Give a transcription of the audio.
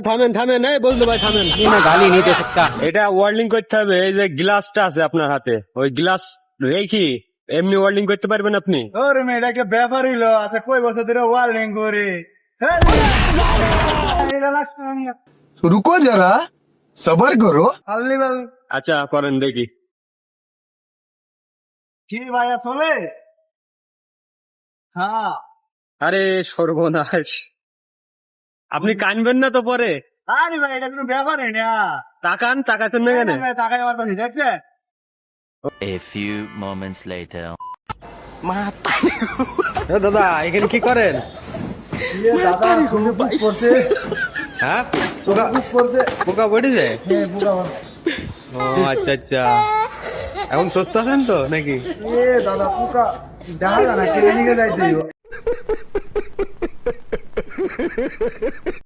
থামেন থামেন, এই বলতো ভাই থামেন। मैं गाली नहीं दे सकता। এটা ওয়ার্ল্ডিং করতে হবে। এই যে গ্লাসটা আছে আপনার হাতে, ওই গ্লাস রেখি এমনি ওয়ার্ল্ডিং করতে পারবেন আপনি? ওরে মেয়ে, এটা একটা ব্যাপার হইলো। আচ্ছা, কই বছর ধরে ওয়ার্ল্ডিং করে। এটা লাগছে না নিয়ে। रुको जरा सबर करो। আল্লি বাল। আচ্ছা করেন দেখি। কি ভাইয়া চলে? হ্যাঁ। আরে সর্বনাশ, আপনি কানবেন না তো পরে? আরে ভাই, এটা কোনো ব্যাপারই না। তাকান, তাকাতেন না কেন? টাকায় আমার পাশে দেখছে। A few moments later. ও দাদা, এখানে কি করেন? দাদা তুমি বুক করছে। হ্যাঁ, পোকা বুক করছে। পোকা পড়েছে? হ্যাঁ, বুকা। ও আচ্ছা আচ্ছা, এখন সুস্থ আছেন তো নাকি? দাদা বুকা দেখা যায় না, কেনে নিয়ে যাইতে